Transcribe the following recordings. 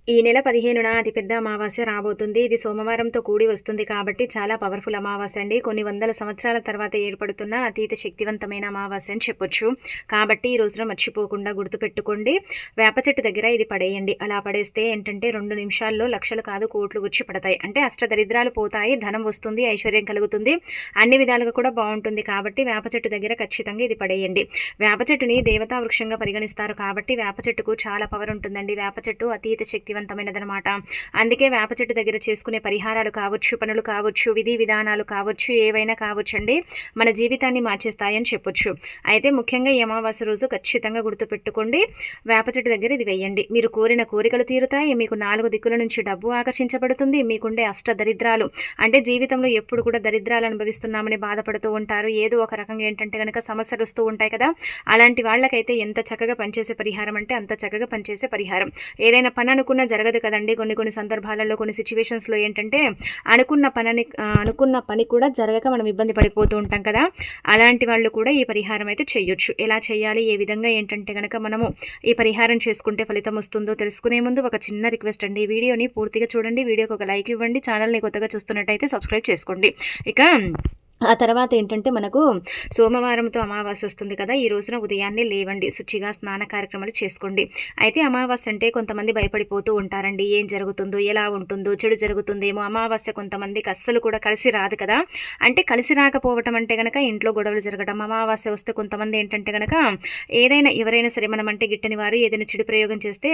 ఈ నెల 15న అతిపెద్ద అమావాస్య రాబోతుంది. ఇది సోమవారంతో కూడి వస్తుంది కాబట్టి చాలా పవర్‌ఫుల్ అమావాస్య అండి. కొన్ని వందల సంవత్సరాల తర్వాత ఏర్పడుతున్న అతీత శక్తివంతమైన అమావాస్య అని చెప్పొచ్చు. కాబట్టి ఈ రోజున మర్చిపోకుండా గుర్తుపెట్టుకోండి. వేప చెట్టు దగ్గర ఇది పడేయండి. అలా పడేస్తే ఏంటంటే 2 నిమిషాల్లో లక్షలు కాదు కోట్లు వచ్చి పడతాయి. అంటే అష్టదరిద్రాలు పోతాయి, ధనం వస్తుంది, ఐశ్వర్యం కలుగుతుంది. అన్ని విధాలుగా కూడా బావుంటుంది. కాబట్టి వేప చెట్టు దగ్గర ఖచ్చితంగా ఇది పడేయండి. వేప చెట్టుని దేవతా వృక్షంగా పరిగణిస్తారు కాబట్టి వేప చెట్టుకు చాలా పవర్ ఉంటుందండి. వేప చెట్టు అతీత శక్తివంతమైనదనమాట. అందుకే వేప చెట్టు దగ్గర చేసుకునే పరిహారాలు కావచ్చు, పనులు కావచ్చు, విధి విధానాలు కావచ్చు, ఏవైనా కావచ్చండి, మన జీవితాన్ని మార్చేస్తాయని చెప్పొచ్చు. అయితే ముఖ్యంగా ఈ అమావాస్య రోజు ఖచ్చితంగా గుర్తుపెట్టుకోండి, వేప చెట్టు దగ్గర ఇది వేయండి. మీరు కోరిన కోరికలు తీరుతాయి, మీకు 4 దిక్కుల నుంచి డబ్బు ఆకర్షించబడుతుంది, మీకుండే అష్టదరిద్రాలు అంటే జీవితంలో ఎప్పుడు కూడా దరిద్రాలు అనుభవిస్తున్నామని బాధపడుతూ ఉంటారు. ఏదో ఒక రకంగా ఏంటంటే కనుక సమస్యలు వస్తూ ఉంటాయి కదా, అలాంటి వాళ్ళకైతే ఎంత చక్కగా పనిచేసే పరిహారం అంటే అంత చక్కగా పనిచేసే పరిహారం. ఏదైనా పని అనుకున్నా జరగదు కదండి. కొన్ని సందర్భాలలో కొన్ని సిచ్యువేషన్స్లో ఏంటంటే అనుకున్న పని కూడా జరగక మనం ఇబ్బంది పడిపోతూ ఉంటాం కదా, అలాంటి వాళ్ళు కూడా ఈ పరిహారం అయితే చేయొచ్చు. ఎలా చేయాలి, ఏ విధంగా ఏంటంటే కనుక మనము ఈ పరిహారం చేసుకుంటే ఫలితం వస్తుందో తెలుసుకునే ముందు ఒక చిన్న రిక్వెస్ట్ అండి, వీడియోని పూర్తిగా చూడండి, వీడియోకి ఒక లైక్ ఇవ్వండి, ఛానల్ని కొత్తగా చూస్తున్నట్టయితే సబ్స్క్రైబ్ చేసుకోండి. ఇక ఆ తర్వాత ఏంటంటే మనకు సోమవారంతో అమావాస్య వస్తుంది కదా, ఈ రోజున ఉదయాన్నే లేవండి, శుచిగా స్నాన కార్యక్రమాలు చేసుకోండి. అయితే అమావాస్య అంటే కొంతమంది భయపడిపోతూ ఉంటారండి, ఏం జరుగుతుందో, ఎలా ఉంటుందో, చెడు జరుగుతుందేమో. అమావాస్య కొంతమందికి అస్సలు కూడా కలిసి రాదు కదా. అంటే కలిసి రాకపోవటం అంటే కనుక ఇంట్లో గొడవలు జరగడం. అమావాస్య వస్తే కొంతమంది ఏంటంటే కనుక ఎవరైనా సరే మనం అంటే గిట్టని వారు ఏదైనా చెడు ప్రయోగం చేస్తే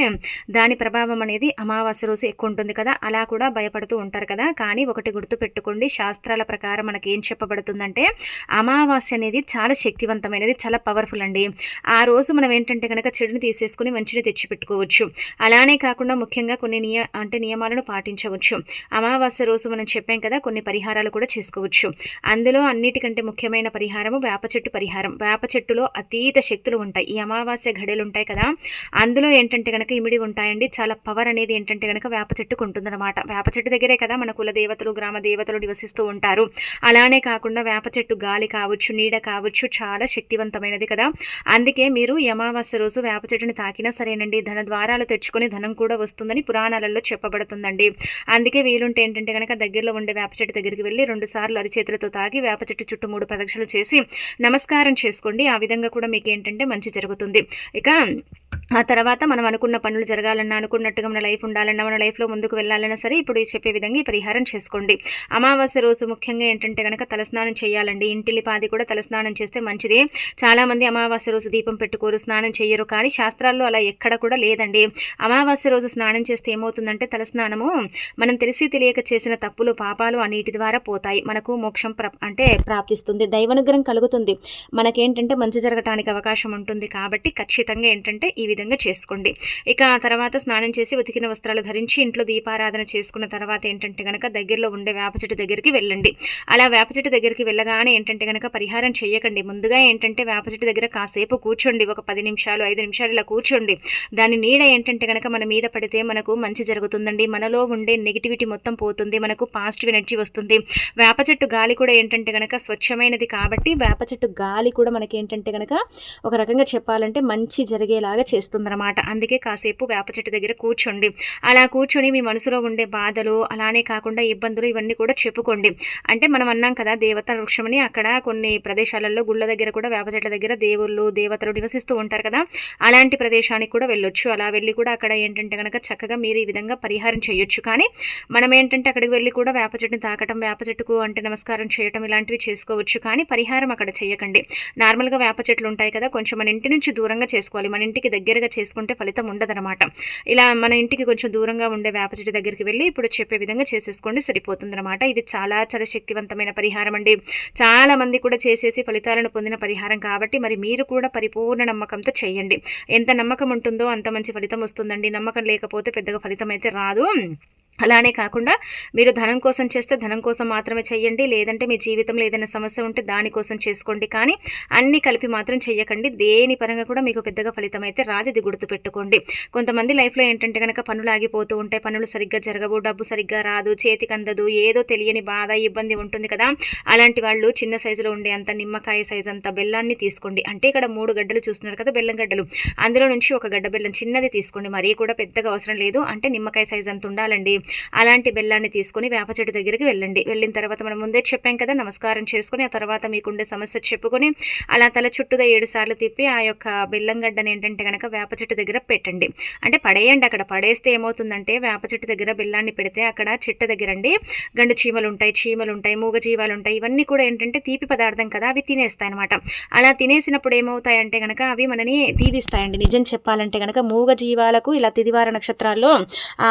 దాని ప్రభావం అనేది అమావాస్య రోజు ఎక్కువ ఉంటుంది కదా, అలా కూడా భయపడుతూ ఉంటారు కదా. కానీ ఒకటి గుర్తు పెట్టుకోండి, శాస్త్రాల ప్రకారం మనకి ఏం చెప్పబడుతుందంటే అమావాస్య అనేది చాలా శక్తివంతమైనది, చాలా పవర్ఫుల్ అండి. ఆ రోజు మనం ఏంటంటే కనుక చెడుని తీసేసుకుని మంచిని తెచ్చిపెట్టుకోవచ్చు. అలానే కాకుండా ముఖ్యంగా కొన్ని నియమాలను పాటించవచ్చు. అమావాస్య రోజు మనం చెప్పాం కదా, కొన్ని పరిహారాలు కూడా చేసుకోవచ్చు. అందులో అన్నిటికంటే ముఖ్యమైన పరిహారము వేప చెట్టు పరిహారం. వేప చెట్టులో అతీత శక్తులు ఉంటాయి. ఈ అమావాస్య ఘడియలు ఉంటాయి కదా, అందులో ఏంటంటే కనుక ఇమిడి ఉంటాయండి. చాలా పవర్ అనేది ఏంటంటే కనుక వేప చెట్టుకు ఉంటుందన్నమాట. వేప చెట్టు దగ్గరే కదా మన కుల దేవతలు, గ్రామ దేవతలు నివసిస్తూ ఉంటారు. అలానే కాకుండా వేప చెట్టు గాలి కావచ్చు, నీడ కావచ్చు, చాలా శక్తివంతమైనది కదా. అందుకే మీరు ఈ అమావాస్య రోజు వేప చెట్టుని తాకినా సరేనండి, ధన ద్వారాలు తెచ్చుకొని ధనం కూడా వస్తుందని పురాణాలలో చెప్పబడుతుందండి. అందుకే వీలుంటే ఏంటంటే కనుక దగ్గరలో ఉండే వేప చెట్టు దగ్గరికి వెళ్ళి 2 సార్లు అరిచేతులతో తాగి వేప చెట్టు చుట్టూ 3 ప్రదక్షిణలు చేసి నమస్కారం చేసుకోండి. ఆ విధంగా కూడా మీకు ఏంటంటే మంచి జరుగుతుంది. ఇక ఆ తర్వాత మనం అనుకున్న పనులు జరగాలన్నా, అనుకున్నట్టుగా మన లైఫ్ ఉండాలన్నా, మన లైఫ్లో ముందుకు వెళ్ళాలన్నా సరే ఇప్పుడు చెప్పే విధంగా ఈ పరిహారం చేసుకోండి. అమావాస్య రోజు ముఖ్యంగా ఏంటంటే కనుక తలస్నానం చేయాలండి. ఇంటిలిపాది కూడా తలస్నానం చేస్తే మంచిది. చాలామంది అమావాస్య రోజు దీపం పెట్టుకోరు, స్నానం చేయరు. కానీ శాస్త్రాల్లో అలా ఎక్కడ కూడా లేదండి. అమావాస్య రోజు స్నానం చేస్తే ఏమవుతుందంటే తలస్నానము మనం తెలిసి తెలియక చేసిన తప్పులు, పాపాలు ఆ నీటి ద్వారా పోతాయి. మనకు మోక్షం ప్రాప్తిస్తుంది, దైవానుగ్రహం కలుగుతుంది, మనకేంటంటే మంచి జరగటానికి అవకాశం ఉంటుంది. కాబట్టి ఖచ్చితంగా ఏంటంటే ఈ విధంగా చేసుకోండి. ఇక ఆ తర్వాత స్నానం చేసి ఉతికిన వస్త్రాలు ధరించి ఇంట్లో దీపారాధన చేసుకున్న తర్వాత ఏంటంటే కనుక దగ్గరలో ఉండే వేప చెట్టు దగ్గరికి వెళ్ళండి. అలా వేప చెట్టు దగ్గరికి వెళ్ళగానే ఏంటంటే కనుక పరిహారం చేయకండి. ముందుగా ఏంటంటే వేప చెట్టు దగ్గర కాసేపు కూర్చోండి, ఒక 10 నిమిషాలు 5 నిమిషాలు ఇలా కూర్చోండి. దాని నీడ ఏంటంటే కనుక మన మీద పడితే మనకు మంచి జరుగుతుందండి. మనలో ఉండే నెగిటివిటీ మొత్తం పోతుంది, మనకు పాజిటివ్ ఎనర్జీ వస్తుంది. వేప చెట్టు గాలి కూడా ఏంటంటే కనుక స్వచ్ఛమైనది కాబట్టి వేప చెట్టు గాలి కూడా మనకి ఏంటంటే కనుక ఒక రకంగా చెప్పాలంటే మంచి జరిగేలాగా చేస్తుందన్నమాట. అందుకే కాసేపు వేప చెట్టు దగ్గర కూర్చోండి. అలా కూర్చొని మీ మనసులో ఉండే బాధలు, అలానే కాకుండా ఇబ్బందులు ఇవన్నీ కూడా చెప్పుకోండి. అంటే మనం అన్నాం కదా దేవతా వృక్షమని, అక్కడ కొన్ని ప్రదేశాలలో గుళ్ళ దగ్గర కూడా వేప చెట్ల దగ్గర దేవుళ్ళు, దేవతలు నివసిస్తూ ఉంటారు కదా, అలాంటి ప్రదేశానికి కూడా వెళ్ళొచ్చు. అలా వెళ్ళి కూడా అక్కడ ఏంటంటే కనుక చక్కగా మీరు ఈ విధంగా పరిహారం చేయొచ్చు. కానీ మనం ఏంటంటే అక్కడికి వెళ్ళి కూడా వేప చెట్టుని తాకటం, వేప చెట్టుకు అంటే నమస్కారం చేయటం ఇలాంటివి చేసుకోవచ్చు. కానీ పరిహారం అక్కడ చేయకండి. నార్మల్గా వేప చెట్లు ఉంటాయి కదా, కొంచెం మన ఇంటి నుంచి దూరంగా చేసుకోవాలి. మన ఇంటికి దగ్గరగా చేసుకుంటే ఫలితం ఉండదన్నమాట. ఇలా మన ఇంటికి కొంచెం దూరంగా ఉండే వేప చెట్టు దగ్గరికి వెళ్ళి ఇప్పుడు చెప్పే విధంగా చేసేసుకోండి, సరిపోతుందన్నమాట. ఇది చాలా చాలా శక్తివంతమైన పరిహారం అండి. చాలా మంది కూడా చేసేసి ఫలితాలను పొందిన పరిహారం కాబట్టి మరి మీరు కూడా పరిపూర్ణ నమ్మకంతో చేయండి. ఎంత నమ్మకం ఉంటుందో అంత మంచి ఫలితం వస్తుందండి. నమ్మకం లేకపోతే పెద్దగా ఫలితం అయితే రాదు. అలానే కాకుండా మీరు ధనం కోసం చేస్తే ధనం కోసం మాత్రమే చేయండి, లేదంటే మీ జీవితంలో ఏదైనా సమస్య ఉంటే దానికోసం చేసుకోండి. కానీ అన్నీ కలిపి మాత్రం చెయ్యకండి. దేని పరంగా కూడా మీకు పెద్దగా ఫలితం అయితే రాదు, ఇది గుర్తుపెట్టుకోండి. కొంతమంది లైఫ్లో ఏంటంటే కనుక పనులు ఆగిపోతూ ఉంటాయి, పనులు సరిగ్గా జరగవు, డబ్బు సరిగ్గా రాదు, చేతికి అందదు, ఏదో తెలియని బాధ ఇబ్బంది ఉంటుంది కదా. అలాంటి వాళ్ళు చిన్న సైజులో ఉండే అంత నిమ్మకాయ సైజు అంత బెల్లాన్ని తీసుకోండి. అంటే ఇక్కడ 3 గడ్డలు చూస్తున్నారు కదా, బెల్లం గడ్డలు, అందులో నుంచి ఒక గడ్డ బెల్లం చిన్నది తీసుకోండి. మరీ కూడా పెద్దగా అవసరం లేదు, అంటే నిమ్మకాయ సైజు అంత ఉండాలండి. అలాంటి బెల్లాన్ని తీసుకుని వేప చెట్టు దగ్గరికి వెళ్ళండి. వెళ్ళిన తర్వాత మనం ముందే చెప్పాం కదా, నమస్కారం చేసుకుని ఆ తర్వాత మీకుండే సమస్య చెప్పుకొని అలా తల చుట్టూగా 7 సార్లు తిప్పి ఆ యొక్క బెల్లం గడ్డని ఏంటంటే కనుక వేప చెట్టు దగ్గర పెట్టండి. అంటే పడేయండి. అక్కడ పడేస్తే ఏమవుతుందంటే వేప చెట్టు దగ్గర బెల్లాన్ని పెడితే అక్కడ చెట్టు దగ్గర అండి గండు చీమలు ఉంటాయి, మూగ జీవాలు ఉంటాయి. ఇవన్నీ కూడా ఏంటంటే తీపి పదార్థం కదా, అవి తినేస్తాయి అనమాట. అలా తినేసినప్పుడు ఏమవుతాయంటే కనుక అవి మనని దీవిస్తాయండి. నిజం చెప్పాలంటే కనుక మూగ జీవాలకు ఇలా తిదివార నక్షత్రాల్లో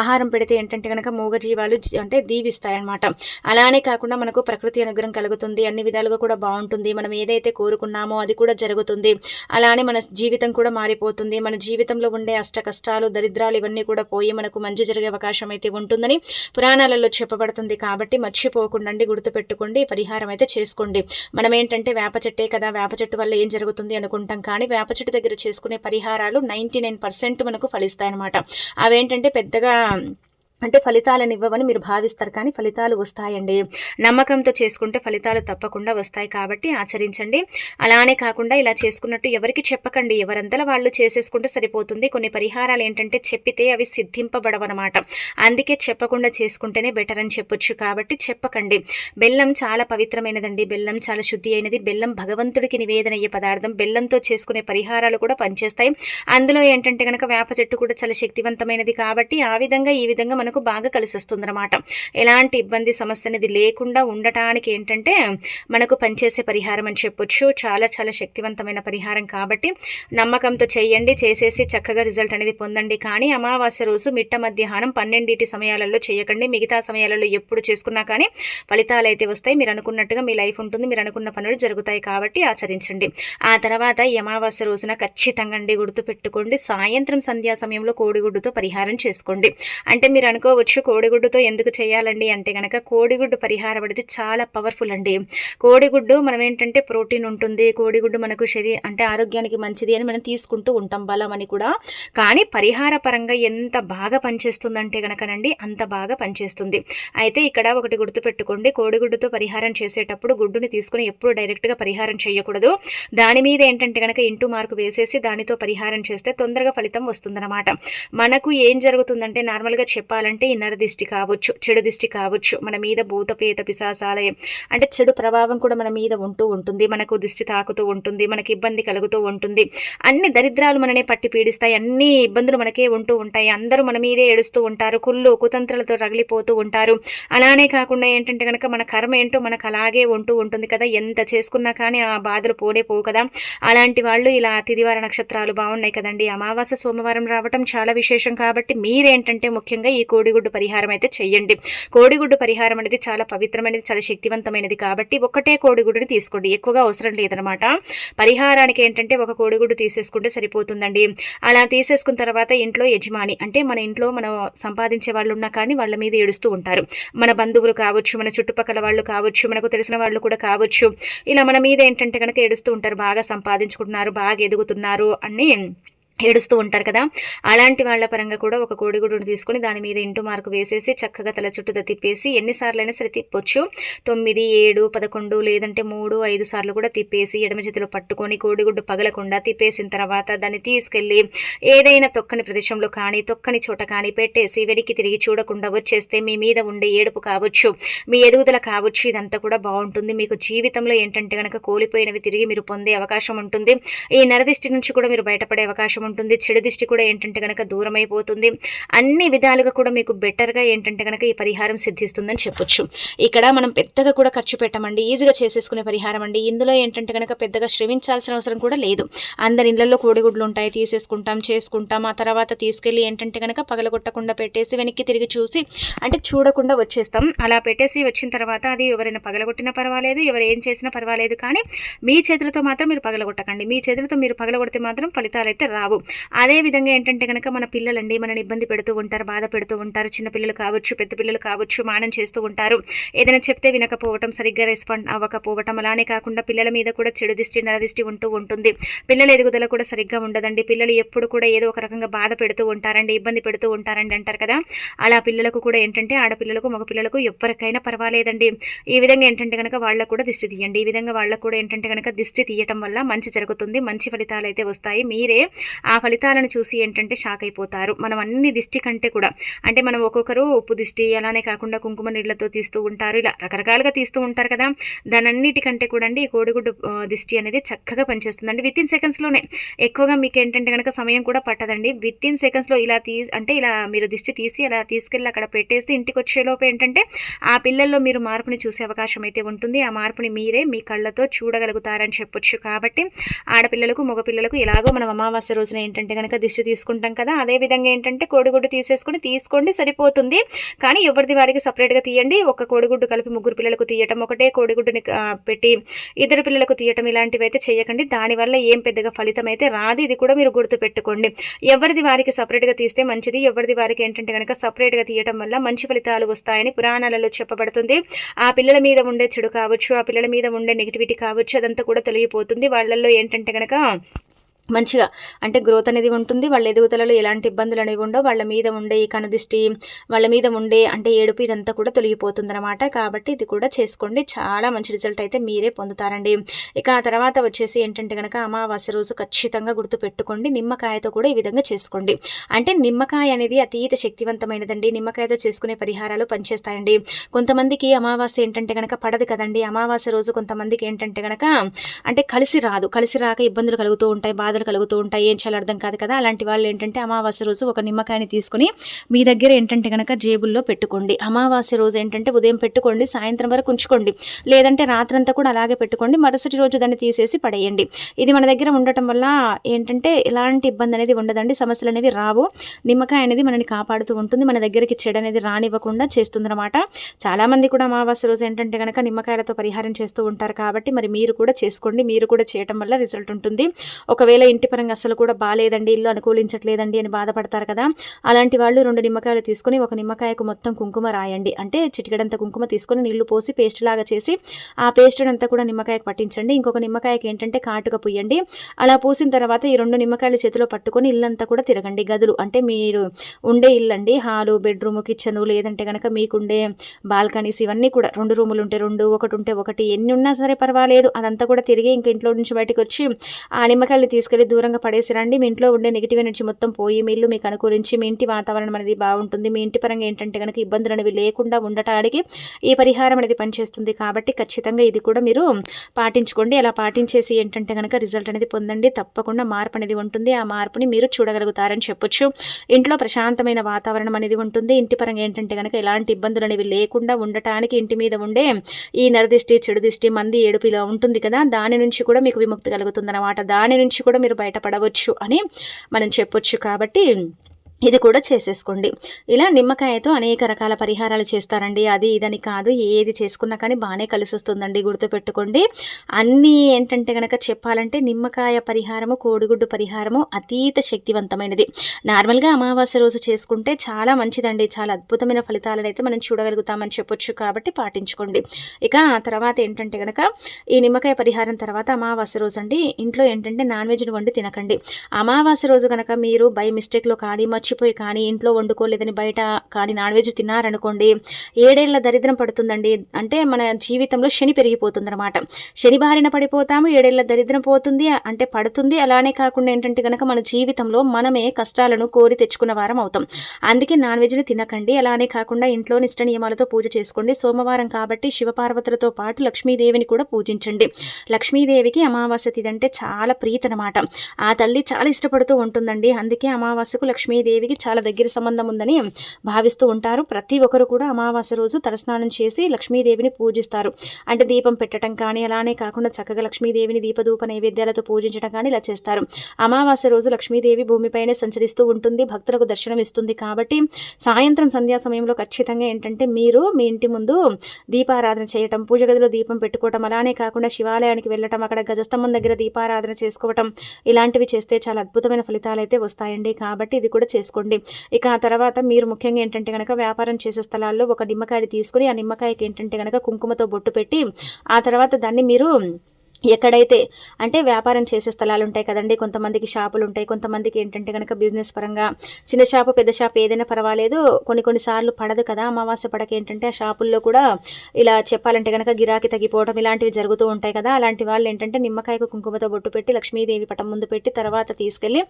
ఆహారం పెడితే ఏంటంటే కనుక మూగ జీవాలు అంటే దీవిస్తాయన్నమాట. అలానే కాకుండా మనకు ప్రకృతి అనుగ్రహం కలుగుతుంది, అన్ని విధాలుగా కూడా బాగుంటుంది, మనం ఏదైతే కోరుకున్నామో అది కూడా జరుగుతుంది. అలానే మన జీవితం కూడా మారిపోతుంది, మన జీవితంలో ఉండే అష్ట కష్టాలు దరిద్రాలు ఇవన్నీ కూడా పోయి మనకు మంచి జరిగే అవకాశం అయితే ఉంటుందని పురాణాలలో చెప్పబడుతుంది. కాబట్టి మర్చిపోకుండా గుర్తుపెట్టుకోండి, పరిహారం అయితే చేసుకోండి. మనం ఏంటంటే వేప చెట్టే కదా, వేప చెట్టు వల్ల ఏం జరుగుతుంది అనుకుంటాం, కానీ వేప చెట్టు దగ్గర చేసుకునే పరిహారాలు 99% మనకు ఫలిస్తాయి అన్నమాట. అవేంటంటే పెద్దగా అంటే ఫలితాలను ఇవ్వవని మీరు భావిస్తారు, కానీ ఫలితాలు వస్తాయండి. నమ్మకంతో చేసుకుంటే ఫలితాలు తప్పకుండా వస్తాయి, కాబట్టి ఆచరించండి. అలానే కాకుండా ఇలా చేసుకున్నట్టు ఎవరికి చెప్పకండి, ఎవరంతలా వాళ్ళు చేసేసుకుంటే సరిపోతుంది. కొన్ని పరిహారాలు ఏంటంటే చెప్పితే అవి సిద్ధింపబడవన్నమాట, అందుకే చెప్పకుండా చేసుకుంటేనే బెటర్ అని చెప్పొచ్చు, కాబట్టి చెప్పకండి. బెల్లం చాలా పవిత్రమైనదండి, బెల్లం చాలా శుద్ధి అయినది, బెల్లం భగవంతుడికి నివేదన అయ్యే పదార్థం. బెల్లంతో చేసుకునే పరిహారాలు కూడా పనిచేస్తాయి. అందులో ఏంటంటే కనుక వేప చెట్టు కూడా చాలా శక్తివంతమైనది, కాబట్టి ఆ విధంగా ఈ విధంగా మనకు బాగా కలిసి వస్తుందన్నమాట. ఎలాంటి ఇబ్బంది సమస్య అనేది లేకుండా ఉండటానికి ఏంటంటే మనకు పనిచేసే పరిహారం అని చెప్పొచ్చు. చాలా చాలా శక్తివంతమైన పరిహారం, కాబట్టి నమ్మకంతో చేయండి, చేసేసి చక్కగా రిజల్ట్ అనేది పొందండి. కానీ అమావాస్య రోజు మిట్ట మధ్యాహ్నం 12 సమయాలలో చేయకండి. మిగతా సమయాలలో ఎప్పుడు చేసుకున్నా కానీ ఫలితాలు అయితే వస్తాయి. మీరు అనుకున్నట్టుగా మీ లైఫ్ ఉంటుంది, మీరు అనుకున్న పనులు జరుగుతాయి, కాబట్టి ఆచరించండి. ఆ తర్వాత ఈ అమావాస్య రోజున ఖచ్చితంగా గుర్తుపెట్టుకోండి, సాయంత్రం సంధ్యా సమయంలో కోడిగుడ్డుతో పరిహారం చేసుకోండి. అంటే మీరు అనుకోవచ్చు కోడిగుడ్డుతో ఎందుకు చేయాలండి అంటే కనుక కోడిగుడ్డు పరిహారం అనేది చాలా పవర్ఫుల్ అండి. కోడిగుడ్డు మనం ఏంటంటే ప్రోటీన్ ఉంటుంది, కోడిగుడ్డు మనకు అంటే ఆరోగ్యానికి మంచిది అని మనం తీసుకుంటూ ఉంటాం, బలం అని కూడా. కానీ పరిహార పరంగా ఎంత బాగా పనిచేస్తుందంటే కనుకనండి అంత బాగా పనిచేస్తుంది. అయితే ఇక్కడ ఒకటి గుర్తుపెట్టుకోండి, కోడిగుడ్డుతో పరిహారం చేసేటప్పుడు గుడ్డుని తీసుకుని ఎప్పుడు డైరెక్ట్గా పరిహారం చేయకూడదు. దాని మీద ఏంటంటే కనుక ఇంటూ మార్కు వేసేసి దానితో పరిహారం చేస్తే తొందరగా ఫలితం వస్తుందన్నమాట. మనకు ఏం జరుగుతుందంటే నార్మల్గా చెప్పాలంటే ఈ నరదిష్టి కావచ్చు, చెడు దిష్టి కావచ్చు, మన మీద భూతపేత పిశాచాలయం అంటే చెడు ప్రభావం కూడా మన మీద ఉంటూ ఉంటుంది, మనకు దిష్టి తాకుతూ ఉంటుంది, మనకి ఇబ్బంది కలుగుతూ ఉంటుంది, అన్ని దరిద్రాలు మననే పట్టి పీడిస్తాయి, అన్ని ఇబ్బందులు మనకే ఉంటూ ఉంటాయి, అందరూ మన మీదే ఏడుస్తూ ఉంటారు, కుళ్ళు కుతంత్రాలతో రగిలిపోతూ ఉంటారు. అలానే కాకుండా ఏంటంటే కనుక మన కర్మ ఏంటో మనకు అలాగే ఉంటూ ఉంటుంది కదా, ఎంత చేసుకున్నా కానీ ఆ బాధలు పోనే పోవు కదా. అలాంటి వాళ్ళు ఇలా తిదివార నక్షత్రాలు బాగున్నాయి కదండి, అమావాస్య సోమవారం రావటం చాలా విశేషం, కాబట్టి మీరేంటంటే ముఖ్యంగా ఈ కోడిగుడ్డు పరిహారం అయితే చెయ్యండి. కోడిగుడ్డు పరిహారం అనేది చాలా పవిత్రమైనది, చాలా శక్తివంతమైనది, కాబట్టి ఒకటే కోడిగుడ్డుని తీసుకోండి, ఎక్కువగా అవసరం లేదనమాట. పరిహారానికి ఏంటంటే ఒక కోడిగుడ్డు తీసేసుకుంటే సరిపోతుందండి. అలా తీసేసుకున్న తర్వాత ఇంట్లో యజమాని అంటే మన ఇంట్లో మనం సంపాదించే వాళ్ళు ఉన్నా కానీ వాళ్ళ మీద ఏడుస్తూ ఉంటారు, మన బంధువులు కావచ్చు, మన చుట్టుపక్కల వాళ్ళు కావచ్చు, మనకు తెలిసిన వాళ్ళు కూడా కావచ్చు, ఇలా మన మీద ఏంటంటే కనుక ఏడుస్తూ ఉంటారు, బాగా సంపాదించుకుంటున్నారు, బాగా ఎదుగుతున్నారు అని ఏడుస్తూ ఉంటారు కదా. అలాంటి వాళ్ళ పరంగా కూడా ఒక కోడిగుడ్డును తీసుకొని దాని మీద ఇంటూ మార్కు వేసేసి చక్కగా తల చుట్టూ తిప్పేసి ఎన్నిసార్లైనా సరే తిప్పొచ్చు, 9, 7, 11 లేదంటే 3, 5 సార్లు కూడా తిప్పేసి ఎడమ చేతిలో పట్టుకొని కోడిగుడ్డు పగలకుండా తిప్పేసిన తర్వాత దాన్ని తీసుకెళ్ళి ఏదైనా తొక్కని ప్రదేశంలో కానీ తొక్కని చోట కానీ పెట్టేసి వెనక్కి తిరిగి చూడకుండా వచ్చేస్తే మీ మీద ఉండే ఏడుపు కావచ్చు, మీ ఎదుగుదల కావచ్చు, ఇదంతా కూడా బాగుంటుంది. మీకు జీవితంలో ఏంటంటే కనుక కోల్పోయినవి తిరిగి మీరు పొందే అవకాశం ఉంటుంది. ఈ నరదిష్టి నుంచి కూడా మీరు బయటపడే అవకాశం ఉంటుంది, చెడు దిష్టి కూడా ఏంటంటే కనుక దూరం అయిపోతుంది, అన్ని విధాలుగా కూడా మీకు బెటర్గా ఏంటంటే కనుక ఈ పరిహారం సిద్ధిస్తుందని చెప్పొచ్చు. ఇక్కడ మనం పెద్దగా కూడా ఖర్చు పెట్టమండి, ఈజీగా చేసేసుకునే పరిహారం అండి. ఇందులో ఏంటంటే కనుక పెద్దగా శ్రమించాల్సిన అవసరం కూడా లేదు. అందరి ఇళ్లలో కోడిగుడ్లు ఉంటాయి, తీసేసుకుంటాం, చేసుకుంటాం, ఆ తర్వాత తీసుకెళ్ళి ఏంటంటే కనుక పగలగొట్టకుండా పెట్టేసి వెనక్కి తిరిగి చూసి అంటే చూడకుండా వచ్చేస్తాం. అలా పెట్టేసి వచ్చిన తర్వాత అది ఎవరైనా పగలగొట్టినా పర్వాలేదు, ఎవరు ఏం చేసినా పర్వాలేదు, కానీ మీ చేతులతో మాత్రం మీరు పగలగొట్టకండి. మీ చేతులతో మీరు పగలగొడితే మాత్రం ఫలితాలు అయితే రావు. రావు. అదేవిధంగా ఏంటంటే కనుక మన పిల్లలండి మనని ఇబ్బంది పెడుతూ ఉంటారు, బాధ పెడుతూ ఉంటారు. చిన్నపిల్లలు కావచ్చు, పెద్ద పిల్లలు కావచ్చు, మానం చేస్తూ ఉంటారు. ఏదైనా చెప్తే వినకపోవటం, సరిగ్గా రెస్పాండ్ అవ్వకపోవటం, అలానే కాకుండా పిల్లల మీద కూడా చెడు దిష్టి, నరదిష్టి ఉంటూ ఉంటుంది. పిల్లల ఎదుగుదల కూడా సరిగ్గా ఉండదండి. పిల్లలు ఎప్పుడు కూడా ఏదో ఒక రకంగా బాధ పెడుతూ ఉంటారండి, ఇబ్బంది పెడుతూ ఉంటారండి అంటారు కదా. అలా పిల్లలకు కూడా ఏంటంటే ఆడపిల్లలకు, మగ పిల్లలకు ఎవరికైనా పర్వాలేదండి. ఈ విధంగా ఏంటంటే కనుక వాళ్ళకు కూడా దిష్టి తీయండి. ఈ విధంగా వాళ్ళకు కూడా ఏంటంటే కనుక దిష్టి తీయటం వల్ల మంచి జరుగుతుంది, మంచి ఫలితాలు అయితే వస్తాయి. మీరే ఆ ఫలితాలను చూసి ఏంటంటే షాక్ అయిపోతారు. మనం అన్ని దిష్టి కంటే కూడా అంటే మనం ఒక్కొక్కరు ఉప్పు దిష్టి, అలానే కాకుండా కుంకుమ నీళ్లతో తీస్తూ ఉంటారు, ఇలా రకరకాలుగా తీస్తూ ఉంటారు కదా. దానన్నిటికంటే కూడా అండి ఈ కోడిగుడ్డు దిష్టి అనేది చక్కగా పనిచేస్తుందండి. విత్ ఇన్ సెకండ్స్లోనే, ఎక్కువగా మీకు ఏంటంటే కనుక సమయం కూడా పట్టదండి. విత్ ఇన్ సెకండ్స్లో ఇలా అంటే ఇలా మీరు దిష్టి తీసి అలా తీసుకెళ్ళి అక్కడ పెట్టేసి ఇంటికి వచ్చేలోపు ఏంటంటే ఆ పిల్లల్లో మీరు మార్పుని చూసే అవకాశం అయితే ఉంటుంది. ఆ మార్పుని మీరే మీ కళ్ళతో చూడగలుగుతారని చెప్పొచ్చు. కాబట్టి ఆడపిల్లలకు, మగపిల్లలకు ఎలాగో మనం అమావాస్య రోజున ఏంటంటే కనుక దిష్టి తీసుకుంటాం కదా, అదేవిధంగా ఏంటంటే కోడిగుడ్డు తీసుకోండి సరిపోతుంది. కానీ ఎవరిది వారికి సపరేట్గా తీయండి. ఒక కోడిగుడ్డు కలిపి ముగ్గురు పిల్లలకు తీయటం, ఒకటే కోడిగుడ్డుని పెట్టి ఇద్దరు పిల్లలకు తీయటం, ఇలాంటివి అయితే చేయకండి. దానివల్ల ఏం పెద్దగా ఫలితం అయితే రాదు. ఇది కూడా మీరు గుర్తుపెట్టుకోండి. ఎవరిది వారికి సపరేట్గా తీస్తే మంచిది. ఎవరిది వారికి ఏంటంటే కనుక సపరేట్గా తీయటం వల్ల మంచి ఫలితాలు వస్తాయని పురాణాలలో చెప్పబడుతుంది. ఆ పిల్లల మీద ఉండే చెడు కావచ్చు, ఆ పిల్లల మీద ఉండే నెగిటివిటీ కావచ్చు, అదంతా కూడా తొలగిపోతుంది. వాళ్ళల్లో ఏంటంటే కనుక మంచిగా అంటే గ్రోత్ అనేది ఉంటుంది. వాళ్ళ ఎదుగుదలలో ఎలాంటి ఇబ్బందులు అనేవి ఉండవు. వాళ్ళ మీద ఉండే ఈ కనుదిష్టి, వాళ్ళ మీద ఉండే అంటే ఏడుపు, ఇదంతా కూడా తొలగిపోతుంది అనమాట. కాబట్టి ఇది కూడా చేసుకోండి, చాలా మంచి రిజల్ట్ అయితే మీరే పొందుతారండి. ఇక ఆ తర్వాత వచ్చేసి ఏంటంటే కనుక అమావాస్య రోజు ఖచ్చితంగా గుర్తుపెట్టుకోండి, నిమ్మకాయతో కూడా ఈ విధంగా చేసుకోండి. అంటే నిమ్మకాయ అనేది అతీత శక్తివంతమైనదండి. నిమ్మకాయతో చేసుకునే పరిహారాలు పనిచేస్తాయండి. కొంతమందికి అమావాస్య ఏంటంటే కనుక పడదు కదండి. అమావాస్య రోజు కొంతమందికి ఏంటంటే కనుక అంటే కలిసి రాక ఇబ్బందులు కలుగుతూ ఉంటాయి, బాధలు కలుగుతూ ఉంటాయి, ఏం చేయాలో అర్థం కాదు కదా. అలాంటి వాళ్ళు ఏంటంటే అమావాస్య రోజు ఒక నిమ్మకాయని తీసుకుని మీ దగ్గర ఏంటంటే కనుక జేబుల్లో పెట్టుకోండి. అమావాస్య రోజు ఏంటంటే ఉదయం పెట్టుకోండి, సాయంత్రం వరకు ఉంచుకోండి, లేదంటే రాత్రంతా కూడా అలాగే పెట్టుకోండి. మరుసటి రోజు దాన్ని తీసేసి పడేయండి. ఇది మన దగ్గర ఉండటం వల్ల ఏంటంటే ఎలాంటి ఇబ్బంది అనేది ఉండదండి, సమస్యలు అనేవి రావు. నిమ్మకాయ అనేది మనని కాపాడుతూ ఉంటుంది, మన దగ్గరికి చెడు అనేది రానివ్వకుండా చేస్తుందన్నమాట. చాలామంది కూడా అమావాస్య రోజు ఏంటంటే కనుక నిమ్మకాయలతో పరిహారం చేస్తూ ఉంటారు. కాబట్టి మరి మీరు కూడా చేసుకోండి, మీరు కూడా చేయటం వల్ల రిజల్ట్ ఉంటుంది. ఒకవేళ ఇంటి పరంగా అసలు కూడా బాగాలేదండి, ఇల్లు అనుకూలించట్లేదండి అని బాధపడతారు కదా, అలాంటి వాళ్ళు 2 నిమ్మకాయలు తీసుకొని ఒక నిమ్మకాయకు మొత్తం కుంకుమ రాయండి. అంటే చిటికెడంత కుంకుమ తీసుకొని నీళ్లు పోసి పేస్ట్ లాగా చేసి ఆ పేస్ట్ అంతా కూడా నిమ్మకాయకు పట్టించండి. ఇంకొక నిమ్మకాయకి ఏంటంటే కాటుక పూయండి. అలా పూసిన తర్వాత ఈ 2 నిమ్మకాయలు చేతిలో పట్టుకొని ఇల్లంతా కూడా తిరగండి. గదులు అంటే మీరు ఉండే ఇల్లు అండి, హాలు, బెడ్రూమ్, కిచెను, లేదంటే కనుక మీకుండే బాల్కనీస్, ఇవన్నీ కూడా 2 రూములు ఉంటే 2, ఒకటి ఉంటే ఒకటి, ఎన్ని ఉన్నా సరే పర్వాలేదు, అదంతా కూడా తిరిగి ఇంక ఇంట్లో నుంచి బయటకు వచ్చి ఆ నిమ్మకాయలు తీసుకెళ్లి దూరంగా పడేసి రండి. మీ ఇంట్లో ఉండే నెగిటివ్ నుంచి మొత్తం పోయి మీ ఇల్లు మీకు అనుకూలించి మీ ఇంటి వాతావరణం అనేది బాగుంటుంది. మీ ఇంటి పరంగా ఏంటంటే కనుక ఇబ్బందులు అనేవి లేకుండా ఉండటానికి ఈ పరిహారం అనేది పనిచేస్తుంది. కాబట్టి ఖచ్చితంగా ఇది కూడా మీరు పాటించుకోండి. అలా పాటించేసి ఏంటంటే కనుక రిజల్ట్ అనేది పొందండి. తప్పకుండా మార్పు అనేది ఉంటుంది. ఆ మార్పుని మీరు చూడగలుగుతారని చెప్పొచ్చు. ఇంట్లో ప్రశాంతమైన వాతావరణం అనేది ఉంటుంది. ఇంటి పరంగా ఏంటంటే కనుక ఎలాంటి ఇబ్బందులు అనేవి లేకుండా ఉండటానికి ఇంటి మీద ఉండే ఈ నరదిష్టి, చెడు దిష్టి, మంది ఏడుపు ఇలా ఉంటుంది కదా, దాని నుంచి కూడా మీకు విముక్తి కలుగుతుందన్నమాట. దాని నుంచి కూడా మీరు బయటపడవచ్చు అని మనం చెప్పొచ్చు. కాబట్టి ఇది కూడా చేసేసుకోండి. ఇలా నిమ్మకాయతో అనేక రకాల పరిహారాలు చేస్తారండి. అది ఇదని కాదు, ఏది చేసుకున్నా కానీ బాగానే కలిసి వస్తుందండి, గుర్తుపెట్టుకోండి. అన్నీ ఏంటంటే కనుక చెప్పాలంటే నిమ్మకాయ పరిహారము, కోడిగుడ్డు పరిహారము అతీత శక్తివంతమైనది. నార్మల్గా అమావాస్య రోజు చేసుకుంటే చాలా మంచిదండి, చాలా అద్భుతమైన ఫలితాలను అయితే మనం చూడగలుగుతామని చెప్పొచ్చు. కాబట్టి పాటించుకోండి. ఇక తర్వాత ఏంటంటే కనుక ఈ నిమ్మకాయ పరిహారం తర్వాత అమావాస్య రోజు అండి ఇంట్లో ఏంటంటే నాన్ వెజ్ను వండి తినకండి. అమావాస్య రోజు కనుక మీరు బై మిస్టేక్లో కానీ మర్చిపోయి కానీ ఇంట్లో వండుకోలేదని బయట కానీ నాన్ వెజ్ తిన్నారనుకోండి, 7 ఏళ్ల దరిద్రం పడుతుందండి. అంటే మన జీవితంలో శని పెరిగిపోతుంది అనమాట. శని బారిన పడిపోతాము, 7 ఏళ్ల దరిద్రం పోతుంది అంటే పడుతుంది. అలానే కాకుండా ఏంటంటే కనుక మన జీవితంలో మనమే కష్టాలను కోరి తెచ్చుకున్న వారం అవుతాం. అందుకే నాన్ వెజ్ని తినకండి. అలానే కాకుండా ఇంట్లో నిష్ట నియమాలతో పూజ చేసుకోండి. సోమవారం కాబట్టి శివపార్వతులతో పాటు లక్ష్మీదేవిని కూడా పూజించండి. లక్ష్మీదేవికి అమావాస్య తిథి అంటే చాలా ప్రీతి అనమాట. ఆ తల్లి చాలా ఇష్టపడుతూ ఉంటుందండి. అందుకే అమావాస్యకు లక్ష్మీదేవి లక్ష్మీదేవికి చాలా దగ్గర సంబంధం ఉందని భావిస్తూ ఉంటారు. ప్రతి ఒక్కరు కూడా అమావాస్య రోజు తలస్నానం చేసి లక్ష్మీదేవిని పూజిస్తారు. అంటే దీపం పెట్టడం కానీ, అలానే కాకుండా చక్కగా లక్ష్మీదేవిని దీపధూప నైవేద్యాలతో పూజించడం కానీ ఇలా చేస్తారు. అమావాస్య రోజు లక్ష్మీదేవి భూమిపైనే సంచరిస్తూ ఉంటుంది, భక్తులకు దర్శనం ఇస్తుంది. కాబట్టి సాయంత్రం సంధ్యా సమయంలో ఖచ్చితంగా ఏంటంటే మీరు మీ ఇంటి ముందు దీపారాధన చేయటం, పూజ గదిలో దీపం పెట్టుకోవటం, అలానే కాకుండా శివాలయానికి వెళ్ళటం, అక్కడ గజస్తంభం దగ్గర దీపారాధన చేసుకోవటం, ఇలాంటివి చేస్తే చాలా అద్భుతమైన ఫలితాలు అయితే వస్తాయండి. కాబట్టి ఇది కూడా చేసుకోండి. ఇక ఆ తర్వాత మీరు ముఖ్యంగా ఏంటంటే కనుక వ్యాపారం చేసే స్థలాల్లో ఒక నిమ్మకాయని తీసుకుని, ఆ నిమ్మకాయకి ఏంటంటే కనుక కుంకుమతో బొట్టు పెట్టి, ఆ తర్వాత దాన్ని మీరు ఎక్కడైతే అంటే వ్యాపారం చేసే స్థలాలు ఉంటాయి కదండి, కొంతమందికి షాపులు ఉంటాయి, కొంతమందికి ఏంటంటే కనుక బిజినెస్ పరంగా చిన్న షాపు పెద్ద షాపు ఏదైనా పర్వాలేదు, కొన్నిసార్లు పడదు కదా అమావాస్య పడక ఏంటంటే ఆ షాపుల్లో కూడా ఇలా చెప్పాలంటే కనుక గిరాకీ తగ్గిపోవడం ఇలాంటివి జరుగుతూ ఉంటాయి కదా. అలాంటి వాళ్ళు ఏంటంటే నిమ్మకాయకు కుంకుమతో బొట్టు పెట్టి లక్ష్మీదేవి పటం ముందు పెట్టి తర్వాత తీసుకెళ్ళి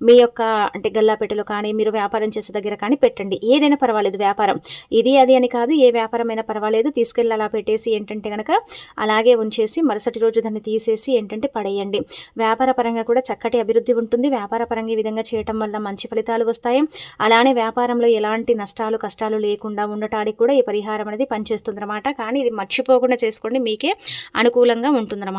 మీ యొక్క అంటే గల్లాపెట్టెలో కానీ, మీరు వ్యాపారం చేసే దగ్గర కానీ పెట్టండి. ఏదైనా పర్వాలేదు, వ్యాపారం ఇది అది అని కాదు, ఏ వ్యాపారమైనా పర్వాలేదు, తీసుకెళ్ళి అలా పెట్టేసి ఏంటంటే కనుక అలాగే ఉంచేసి మరుసటి రోజు దాన్ని తీసేసి ఏంటంటే పడేయండి. వ్యాపార పరంగా కూడా చక్కటి అభివృద్ధి ఉంటుంది. వ్యాపార పరంగా ఈ విధంగా చేయటం వల్ల మంచి ఫలితాలు వస్తాయి. అలానే వ్యాపారంలో ఎలాంటి నష్టాలు కష్టాలు లేకుండా ఉండటానికి కూడా ఈ పరిహారం అనేది పనిచేస్తుందన్నమాట. కానీ ఇది మర్చిపోకుండా చేసుకోండి, మీకే అనుకూలంగా ఉంటుందన్నమాట.